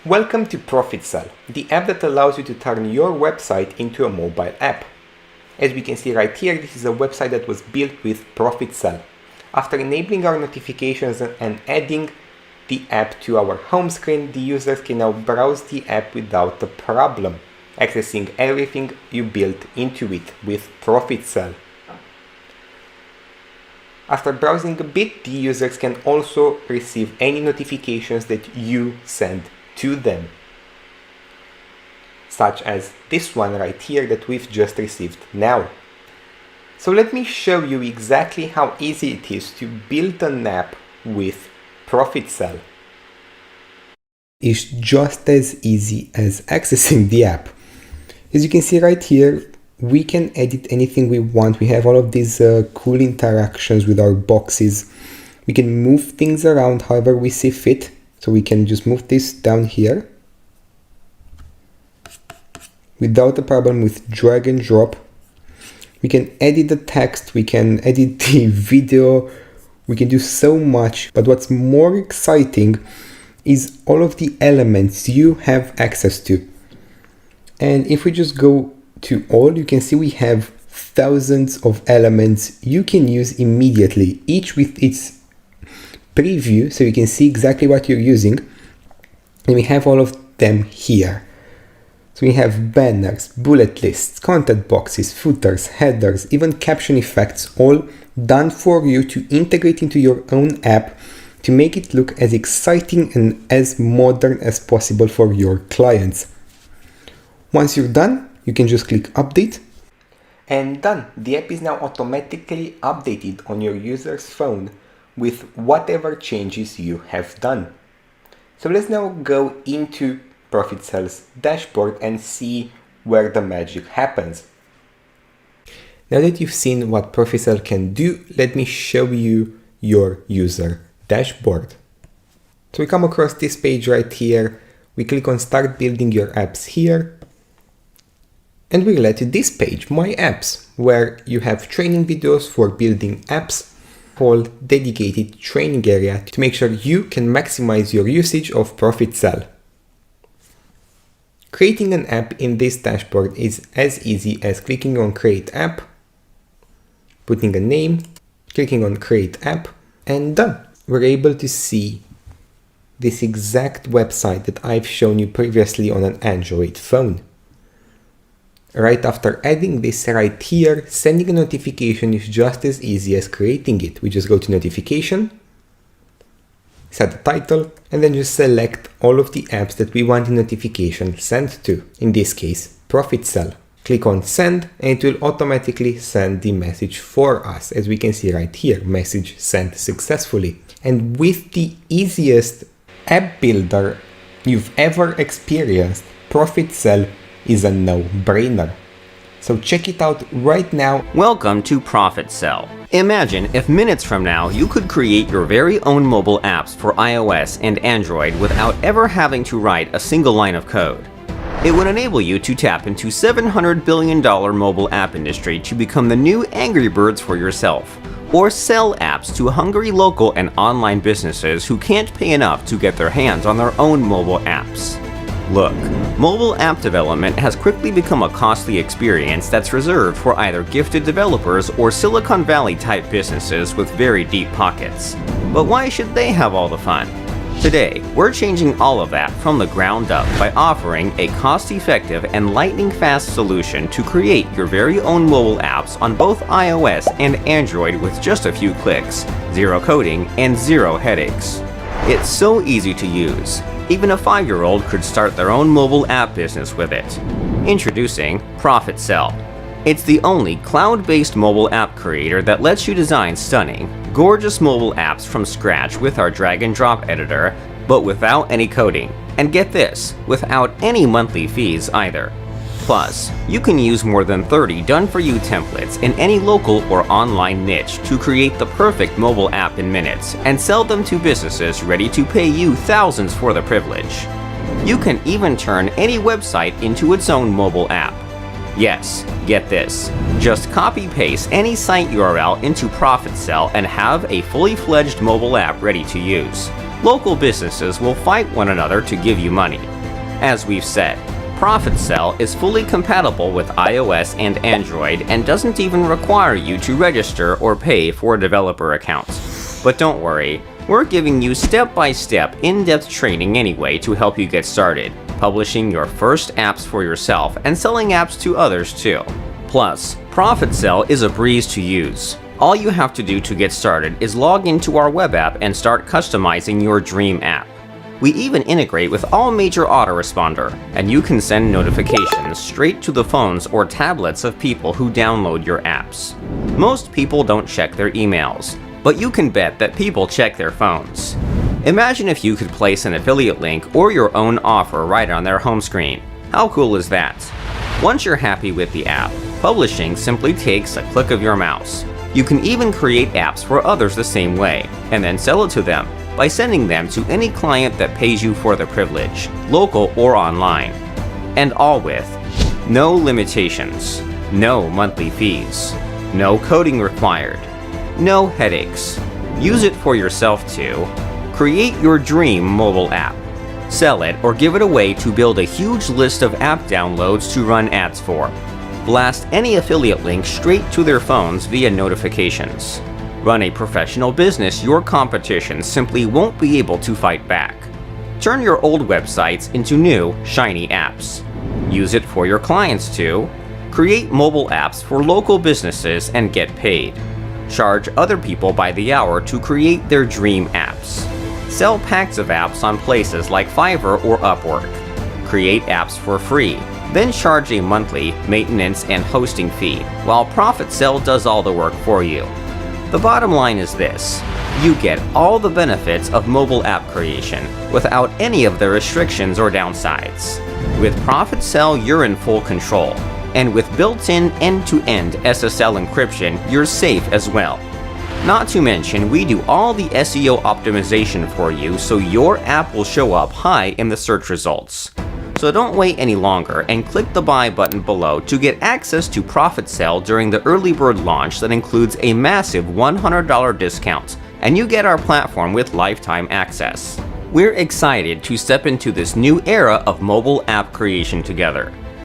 Welcome to ProfitCell, the app that allows you to turn your website into a mobile app. As we can see right here, this is a website that was built with ProfitCell. After enabling our notifications and adding the app to our home screen, the users can now browse the app without a problem, accessing everything you built into it with ProfitCell. After browsing a bit, the users can also receive any notifications that you send to them, such as this one right here that we've just received now. So let me show you exactly how easy it is to build an app with ProfitCell. It's just as easy as accessing the app. As you can see right here, we can edit anything we want. We have all of these cool interactions with our boxes. We can move things around however we see fit. So we can just move this down here without a problem with drag and drop. We can edit the text, we can edit the video, we can do so much. But what's more exciting is all of the elements you have access to. And if we just go to all, you can see we have thousands of elements you can use immediately, each with its preview, so you can see exactly what you're using. And we have all of them here. So we have banners, bullet lists, content boxes, footers, headers, even caption effects, all done for you to integrate into your own app to make it look as exciting and as modern as possible for your clients. Once you're done, you can just click update. And done. The app is now automatically updated on your user's phone with whatever changes you have done. So let's now go into ProfitCell's dashboard and see where the magic happens. Now that you've seen what ProfitCell can do, let me show you your user dashboard. So we come across this page right here, we click on Start Building Your Apps here, and we're led to this page, My Apps, where you have training videos for building apps, whole dedicated training area to make sure you can maximize your usage of ProfitCell. Creating an app in this dashboard is as easy as clicking on Create App, putting a name, clicking on Create App, and done. We're able to see this exact website that I've shown you previously on an Android phone. Right after adding this right here, sending a notification is just as easy as creating it. We just go to Notification, set the title, and then just select all of the apps that we want the notification sent to. In this case, ProfitCell. Click on Send, and it will automatically send the message for us. As we can see right here, message sent successfully. And with the easiest app builder you've ever experienced, ProfitCell is a no-brainer. So check it out right now. Welcome to ProfitCell. Imagine if minutes from now you could create your very own mobile apps for iOS and Android without ever having to write a single line of code. It would enable you to tap into $700 billion mobile app industry to become the new Angry Birds for yourself, or sell apps to hungry local and online businesses who can't pay enough to get their hands on their own mobile apps. Look, mobile app development has quickly become a costly experience that's reserved for either gifted developers or Silicon Valley type businesses with very deep pockets. But why should they have all the fun? Today, we're changing all of that from the ground up by offering a cost-effective and lightning-fast solution to create your very own mobile apps on both iOS and Android with just a few clicks, zero coding, and zero headaches. It's so easy to use. Even a 5-year-old could start their own mobile app business with it. Introducing ProfitCell. It's the only cloud-based mobile app creator that lets you design stunning, gorgeous mobile apps from scratch with our drag-and-drop editor, but without any coding. And get this, without any monthly fees either. Plus, you can use more than 30 done-for-you templates in any local or online niche to create the perfect mobile app in minutes and sell them to businesses ready to pay you thousands for the privilege. You can even turn any website into its own mobile app. Yes, get this. Just copy-paste any site URL into ProfitCell and have a fully-fledged mobile app ready to use. Local businesses will fight one another to give you money. As we've said, ProfitCell is fully compatible with iOS and Android and doesn't even require you to register or pay for a developer account. But don't worry, we're giving you step-by-step, in-depth training anyway to help you get started, publishing your first apps for yourself and selling apps to others too. Plus, ProfitCell is a breeze to use. All you have to do to get started is log into our web app and start customizing your dream app. We even integrate with all major autoresponder, and you can send notifications straight to the phones or tablets of people who download your apps. Most people don't check their emails, but you can bet that people check their phones. Imagine if you could place an affiliate link or your own offer right on their home screen. How cool is that? Once you're happy with the app, publishing simply takes a click of your mouse. You can even create apps for others the same way, and then sell it to them by sending them to any client that pays you for the privilege, local or online. And all with no limitations, no monthly fees, no coding required, no headaches. Use it for yourself to create your dream mobile app, sell it or give it away to build a huge list of app downloads to run ads for, blast any affiliate link straight to their phones via notifications, run a professional business your competition simply won't be able to fight back, turn your old websites into new, shiny apps, use it for your clients to create mobile apps for local businesses and get paid, charge other people by the hour to create their dream apps, sell packs of apps on places like Fiverr or Upwork, create apps for free, then charge a monthly maintenance and hosting fee, while ProfitCell does all the work for you. The bottom line is this: you get all the benefits of mobile app creation without any of the restrictions or downsides. With ProfitCell, you're in full control, and with built-in end-to-end SSL encryption, you're safe as well. Not to mention, we do all the SEO optimization for you so your app will show up high in the search results. So don't wait any longer and click the buy button below to get access to ProfitCell during the early bird launch that includes a massive $100 discount, and you get our platform with lifetime access. We're excited to step into this new era of mobile app creation together.